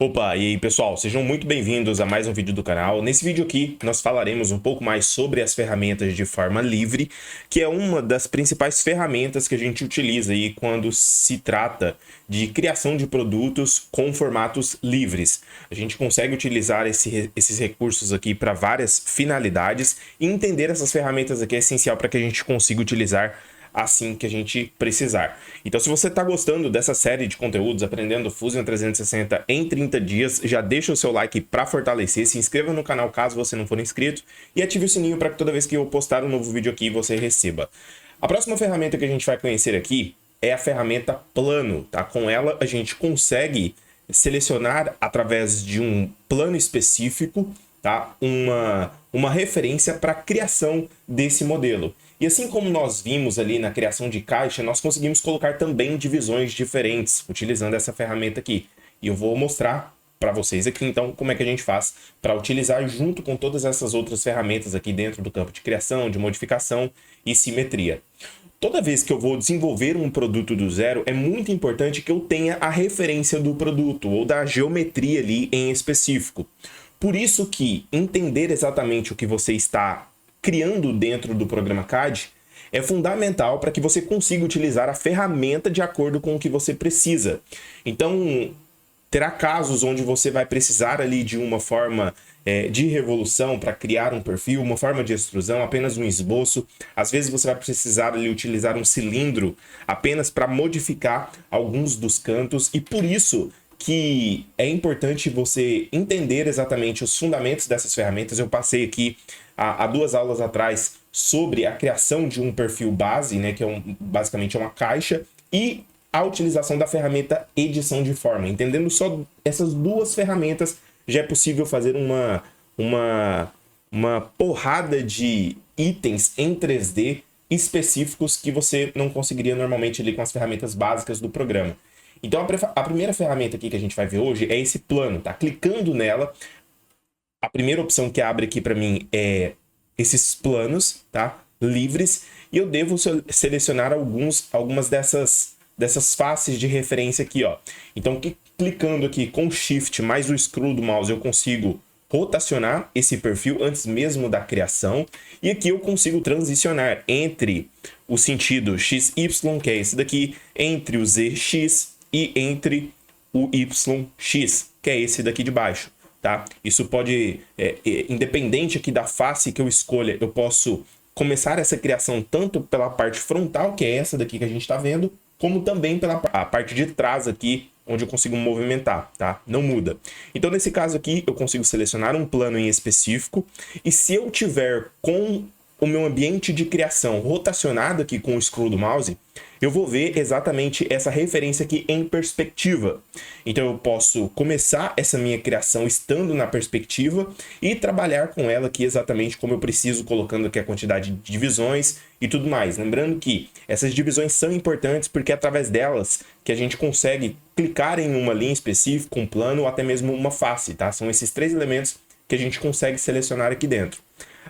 Opa, e aí pessoal, sejam muito bem-vindos a mais um vídeo do canal. Nesse vídeo aqui, nós falaremos um pouco mais sobre as ferramentas de forma livre, que é uma das principais ferramentas que a gente utiliza aí quando se trata de criação de produtos com formatos livres. A gente consegue utilizar esses recursos aqui para várias finalidades e entender essas ferramentas aqui é essencial para que a gente consiga utilizar assim que a gente precisar. Então, se você está gostando dessa série de conteúdos, aprendendo Fusion 360 em 30 dias, já deixa o seu like para fortalecer, se inscreva no canal caso você não for inscrito e ative o sininho para que toda vez que eu postar um novo vídeo aqui você receba. A próxima ferramenta que a gente vai conhecer aqui é a ferramenta Plano, tá? Com ela a gente consegue selecionar através de um plano específico, tá? Uma referência para a criação desse modelo. E assim como nós vimos ali na criação de caixa, nós conseguimos colocar também divisões diferentes utilizando essa ferramenta aqui. E eu vou mostrar para vocês aqui então como é que a gente faz para utilizar junto com todas essas outras ferramentas aqui dentro do campo de criação, de modificação e simetria. Toda vez que eu vou desenvolver um produto do zero, é muito importante que eu tenha a referência do produto ou da geometria ali em específico. Por isso que entender exatamente o que você está criando dentro do programa CAD é fundamental para que você consiga utilizar a ferramenta de acordo com o que você precisa. Então, terá casos onde você vai precisar ali de uma forma de revolução para criar um perfil, uma forma de extrusão, apenas um esboço. Às vezes você vai precisar ali utilizar um cilindro apenas para modificar alguns dos cantos e por isso que é importante você entender exatamente os fundamentos dessas ferramentas. Eu passei aqui há 2 aulas atrás sobre a criação de um perfil base, né, que basicamente é uma caixa, e a utilização da ferramenta edição de forma. Entendendo só essas 2 ferramentas, já é possível fazer uma porrada de itens em 3D específicos que você não conseguiria normalmente ali com as ferramentas básicas do programa. Então, a primeira ferramenta aqui que a gente vai ver hoje é esse plano, tá? Clicando nela, a primeira opção que abre aqui para mim é esses planos, tá? Livres, e eu devo selecionar algumas dessas faces de referência aqui, ó. Então, clicando aqui com Shift mais o scroll do mouse, eu consigo rotacionar esse perfil antes mesmo da criação, e aqui eu consigo transicionar entre o sentido XY, que é esse daqui, entre o ZX, e entre o YX, que é esse daqui de baixo, tá? Isso pode, independente aqui da face que eu escolha, eu posso começar essa criação tanto pela parte frontal, que é essa daqui que a gente está vendo, como também pela parte de trás aqui, onde eu consigo movimentar, tá? Não muda. Então, nesse caso aqui, eu consigo selecionar um plano em específico, e se eu tiver com o meu ambiente de criação rotacionado aqui com o scroll do mouse, eu vou ver exatamente essa referência aqui em perspectiva. Então eu posso começar essa minha criação estando na perspectiva e trabalhar com ela aqui exatamente como eu preciso, colocando aqui a quantidade de divisões e tudo mais. Lembrando que essas divisões são importantes porque é através delas que a gente consegue clicar em uma linha específica, um plano ou até mesmo uma face, tá? São esses 3 elementos que a gente consegue selecionar aqui dentro.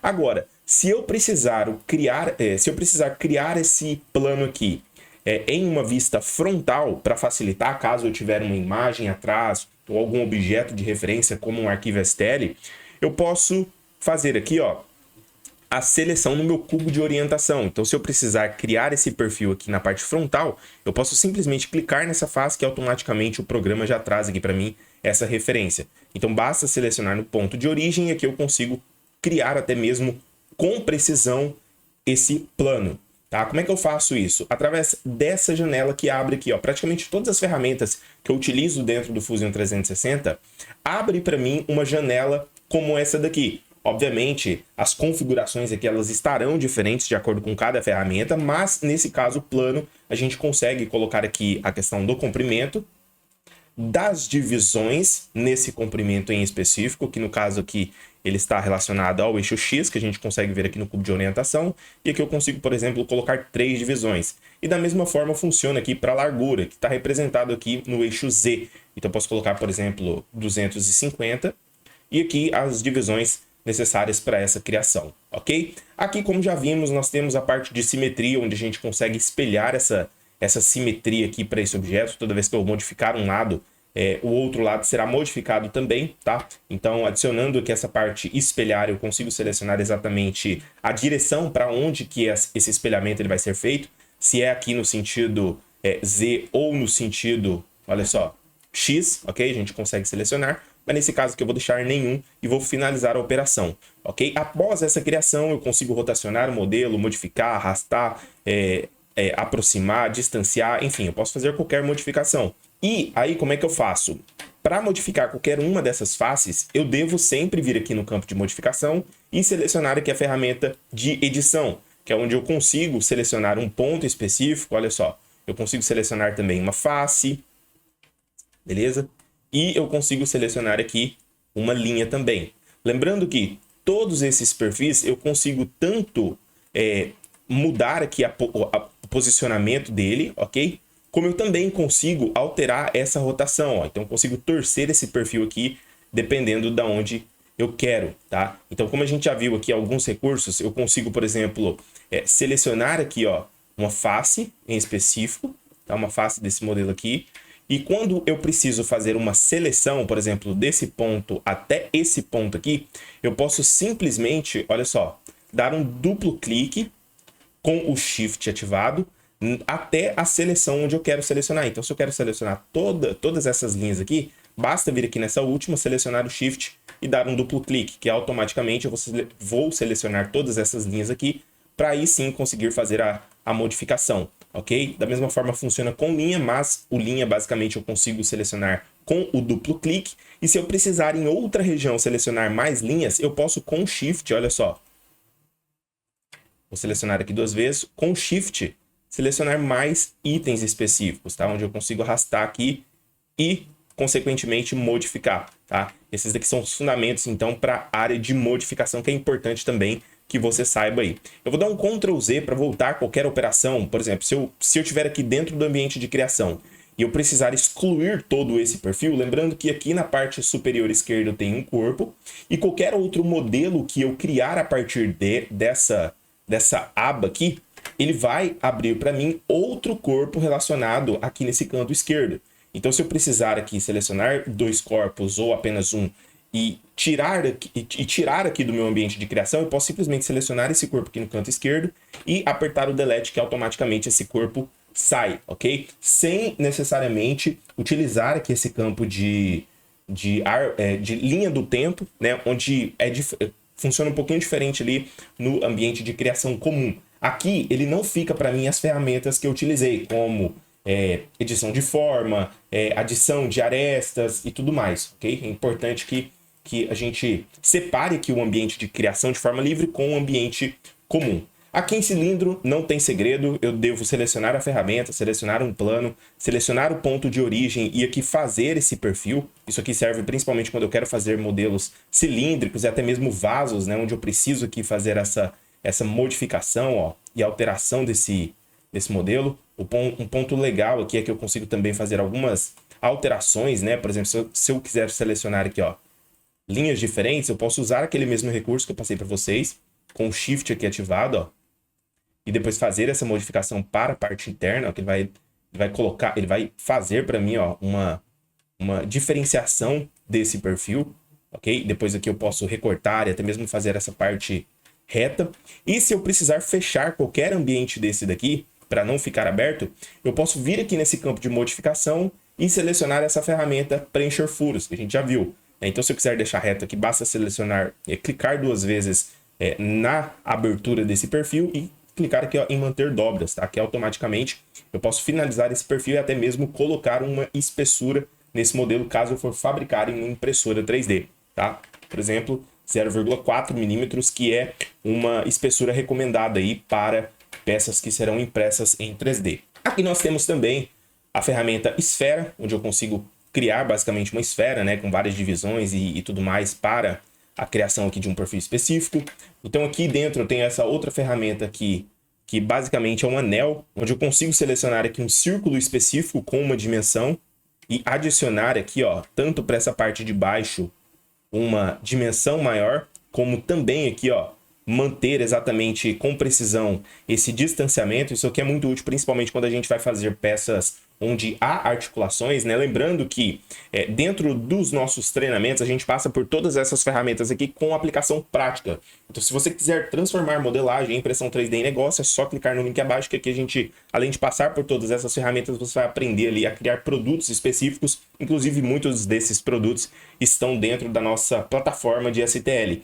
Agora, se eu precisar criar esse plano aqui em uma vista frontal, para facilitar, caso eu tiver uma imagem atrás ou algum objeto de referência como um arquivo STL, eu posso fazer aqui, ó, a seleção no meu cubo de orientação. Então, se eu precisar criar esse perfil aqui na parte frontal, eu posso simplesmente clicar nessa face que automaticamente o programa já traz aqui para mim essa referência. Então, basta selecionar no ponto de origem e aqui eu consigo criar até mesmo com precisão esse plano, tá? Como é que eu faço isso? Através dessa janela que abre aqui, ó, praticamente todas as ferramentas que eu utilizo dentro do Fusion 360, abre para mim uma janela como essa daqui. Obviamente, as configurações aqui elas estarão diferentes de acordo com cada ferramenta, mas nesse caso, o plano, a gente consegue colocar aqui a questão do comprimento, das divisões nesse comprimento em específico, que no caso aqui ele está relacionado ao eixo X, que a gente consegue ver aqui no cubo de orientação, e aqui eu consigo, por exemplo, colocar 3 divisões. E da mesma forma funciona aqui para a largura, que está representado aqui no eixo Z. Então eu posso colocar, por exemplo, 250, e aqui as divisões necessárias para essa criação, ok? Aqui, como já vimos, nós temos a parte de simetria, onde a gente consegue espelhar essa simetria aqui para esse objeto. Toda vez que eu modificar um lado, o outro lado será modificado também, tá? Então, adicionando aqui essa parte espelhar, eu consigo selecionar exatamente a direção para onde que esse espelhamento ele vai ser feito. Se é aqui no sentido Z ou no sentido, olha só, X, ok? A gente consegue selecionar, mas nesse caso aqui eu vou deixar nenhum e vou finalizar a operação, ok? Após essa criação, eu consigo rotacionar o modelo, modificar, arrastar, aproximar, distanciar, enfim, eu posso fazer qualquer modificação. E aí, como é que eu faço? Para modificar qualquer uma dessas faces, eu devo sempre vir aqui no campo de modificação e selecionar aqui a ferramenta de edição, que é onde eu consigo selecionar um ponto específico, olha só. Eu consigo selecionar também uma face, beleza? E eu consigo selecionar aqui uma linha também. Lembrando que todos esses perfis eu consigo tanto mudar aqui o posicionamento dele, ok? Como eu também consigo alterar essa rotação, ó. Então eu consigo torcer esse perfil aqui dependendo de onde eu quero, tá? Então, como a gente já viu aqui alguns recursos, eu consigo, por exemplo, selecionar aqui, ó, uma face em específico, tá? Uma face desse modelo aqui. E quando eu preciso fazer uma seleção, por exemplo, desse ponto até esse ponto aqui, eu posso simplesmente, olha só, dar um duplo clique com o Shift ativado até a seleção onde eu quero selecionar. Então, se eu quero selecionar todas essas linhas aqui, basta vir aqui nessa última, selecionar o Shift e dar um duplo clique, que automaticamente eu vou selecionar todas essas linhas aqui, para aí sim conseguir fazer a modificação, ok? Da mesma forma funciona com linha, mas o linha basicamente eu consigo selecionar com o duplo clique, e se eu precisar em outra região selecionar mais linhas, eu posso com o Shift, olha só. Vou selecionar aqui 2 vezes, com o Shift, selecionar mais itens específicos, tá? Onde eu consigo arrastar aqui e, consequentemente, modificar, tá? Esses daqui são os fundamentos, então, para a área de modificação, que é importante também que você saiba aí. Eu vou dar um Ctrl Z para voltar qualquer operação. Por exemplo, se eu estiver aqui dentro do ambiente de criação e eu precisar excluir todo esse perfil, lembrando que aqui na parte superior esquerda eu tenho um corpo, e qualquer outro modelo que eu criar a partir dessa aba aqui, ele vai abrir para mim outro corpo relacionado aqui nesse canto esquerdo. Então, se eu precisar aqui selecionar 2 corpos ou apenas um e tirar aqui do meu ambiente de criação, eu posso simplesmente selecionar esse corpo aqui no canto esquerdo e apertar o delete, que automaticamente esse corpo sai, ok? Sem necessariamente utilizar aqui esse campo de linha do tempo, né? Onde funciona um pouquinho diferente ali no ambiente de criação comum. Aqui, ele não fica para mim as ferramentas que eu utilizei, como edição de forma, adição de arestas e tudo mais, ok? É importante que a gente separe aqui o ambiente de criação de forma livre com o ambiente comum. Aqui em cilindro não tem segredo, eu devo selecionar a ferramenta, selecionar um plano, selecionar o ponto de origem e aqui fazer esse perfil. Isso aqui serve principalmente quando eu quero fazer modelos cilíndricos e até mesmo vasos, né, onde eu preciso aqui fazer essa modificação, ó, e alteração desse modelo. Um ponto legal aqui é que eu consigo também fazer algumas alterações, né? Por exemplo, se eu quiser selecionar aqui, ó, linhas diferentes, eu posso usar aquele mesmo recurso que eu passei para vocês, com o Shift aqui ativado, ó, e depois fazer essa modificação para a parte interna, ó, que ele vai fazer para mim, ó, uma diferenciação desse perfil, ok? Depois aqui eu posso recortar e até mesmo fazer essa parte reta. E se eu precisar fechar qualquer ambiente desse daqui, para não ficar aberto, eu posso vir aqui nesse campo de modificação e selecionar essa ferramenta preencher furos, que a gente já viu. Então, se eu quiser deixar reto aqui, basta selecionar, clicar 2 vezes na abertura desse perfil e clicar aqui, ó, em manter dobras, tá? Que automaticamente eu posso finalizar esse perfil e até mesmo colocar uma espessura nesse modelo, caso eu for fabricar em uma impressora 3D, tá? Por exemplo, 0,4 milímetros, que é uma espessura recomendada aí para peças que serão impressas em 3D. Aqui nós temos também a ferramenta esfera, onde eu consigo criar basicamente uma esfera, né, com várias divisões e tudo mais para a criação aqui de um perfil específico. Então aqui dentro eu tenho essa outra ferramenta aqui, que basicamente é um anel, onde eu consigo selecionar aqui um círculo específico com uma dimensão e adicionar aqui, ó, tanto para essa parte de baixo uma dimensão maior, como também aqui, ó, manter exatamente com precisão esse distanciamento. Isso aqui é muito útil, principalmente quando a gente vai fazer peças onde há articulações, né? Lembrando que dentro dos nossos treinamentos a gente passa por todas essas ferramentas aqui com aplicação prática. Então, se você quiser transformar modelagem em impressão 3D em negócio, é só clicar no link abaixo, que aqui a gente, além de passar por todas essas ferramentas, você vai aprender ali a criar produtos específicos. Inclusive, muitos desses produtos estão dentro da nossa plataforma de STL.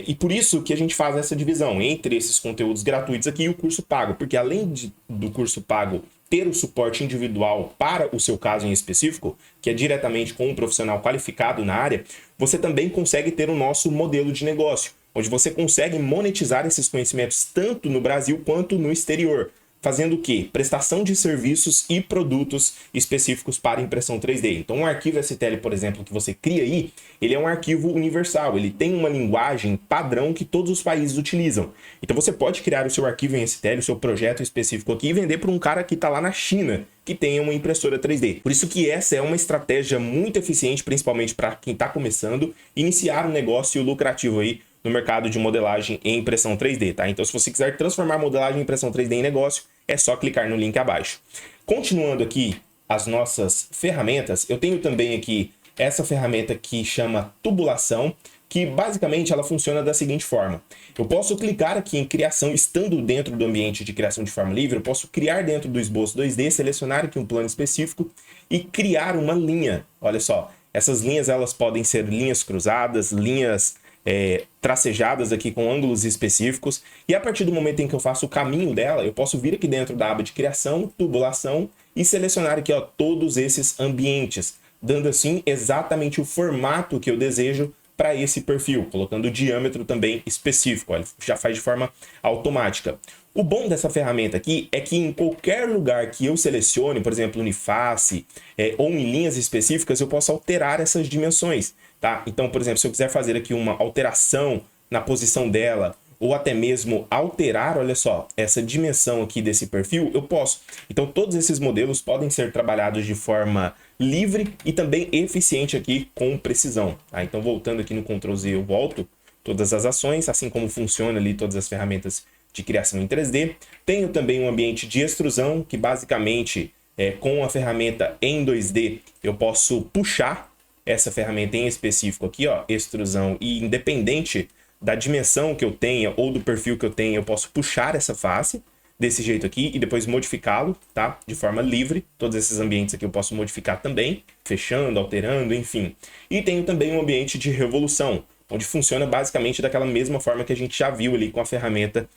E por isso que a gente faz essa divisão entre esses conteúdos gratuitos aqui e o curso pago, porque além do curso pago ter o suporte individual para o seu caso em específico, que é diretamente com um profissional qualificado na área, você também consegue ter o nosso modelo de negócio, onde você consegue monetizar esses conhecimentos tanto no Brasil quanto no exterior. Fazendo o quê? Prestação de serviços e produtos específicos para impressão 3D. Então, um arquivo STL, por exemplo, que você cria aí, ele é um arquivo universal, ele tem uma linguagem padrão que todos os países utilizam. Então, você pode criar o seu arquivo em STL, o seu projeto específico aqui, e vender para um cara que está lá na China, que tem uma impressora 3D. Por isso que essa é uma estratégia muito eficiente, principalmente para quem está começando, iniciar um negócio lucrativo aí no mercado de modelagem em impressão 3D, tá? Então, se você quiser transformar modelagem em impressão 3D em negócio, é só clicar no link abaixo. Continuando aqui as nossas ferramentas, eu tenho também aqui essa ferramenta que chama tubulação, que basicamente ela funciona da seguinte forma. Eu posso clicar aqui em criação, estando dentro do ambiente de criação de forma livre, eu posso criar dentro do esboço 2D, selecionar aqui um plano específico e criar uma linha. Olha só, essas linhas elas podem ser linhas cruzadas, linhas tracejadas aqui com ângulos específicos, e a partir do momento em que eu faço o caminho dela, eu posso vir aqui dentro da aba de criação, tubulação e selecionar aqui, ó, todos esses ambientes, dando assim exatamente o formato que eu desejo para esse perfil, colocando o diâmetro também específico, ó, ele já faz de forma automática. O bom dessa ferramenta aqui é que em qualquer lugar que eu selecione, por exemplo, Uniface ou em linhas específicas, eu posso alterar essas dimensões, tá? Então, por exemplo, se eu quiser fazer aqui uma alteração na posição dela, ou até mesmo alterar, olha só, essa dimensão aqui desse perfil, eu posso. Então, todos esses modelos podem ser trabalhados de forma livre e também eficiente aqui com precisão, tá? Então, voltando aqui no Ctrl Z, eu volto todas as ações, assim como funciona ali todas as ferramentas de criação em 3D. Tenho também um ambiente de extrusão, que basicamente, com a ferramenta em 2D, eu posso puxar essa ferramenta em específico aqui, ó, extrusão, e independente da dimensão que eu tenha ou do perfil que eu tenha, eu posso puxar essa face desse jeito aqui e depois modificá-lo, tá? De forma livre. Todos esses ambientes aqui eu posso modificar também, fechando, alterando, enfim. E tenho também um ambiente de revolução, onde funciona basicamente daquela mesma forma que a gente já viu ali com a ferramenta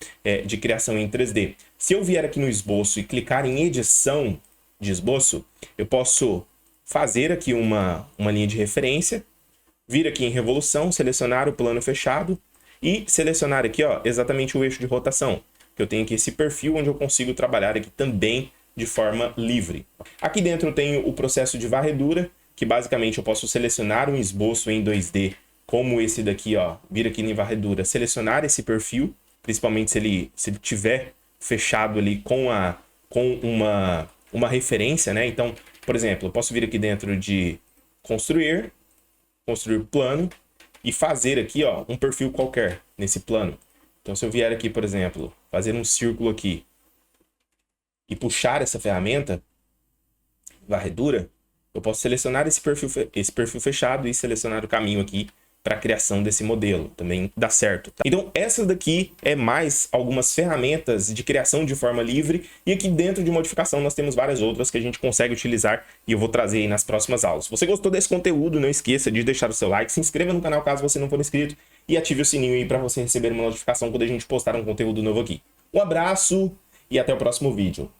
de criação em 3D. Se eu vier aqui no esboço e clicar em edição de esboço, eu posso fazer aqui uma linha de referência, vir aqui em revolução, selecionar o plano fechado e selecionar aqui, ó, exatamente o eixo de rotação. Eu tenho aqui esse perfil onde eu consigo trabalhar aqui também de forma livre. Aqui dentro eu tenho o processo de varredura, que basicamente eu posso selecionar um esboço em 2D, como esse daqui, ó, vir aqui em varredura, selecionar esse perfil, principalmente se ele tiver fechado ali com uma referência, né? Então, por exemplo, eu posso vir aqui dentro de construir plano e fazer aqui, ó, um perfil qualquer nesse plano. Então, se eu vier aqui, por exemplo, fazer um círculo aqui e puxar essa ferramenta, varredura, eu posso selecionar esse perfil fechado e selecionar o caminho aqui para a criação desse modelo. Também dá certo, tá? Então, essas daqui é mais algumas ferramentas de criação de forma livre, e aqui dentro de modificação nós temos várias outras que a gente consegue utilizar e eu vou trazer aí nas próximas aulas. Se você gostou desse conteúdo, não esqueça de deixar o seu like, se inscreva no canal caso você não for inscrito e ative o sininho aí para você receber uma notificação quando a gente postar um conteúdo novo aqui. Um abraço e até o próximo vídeo.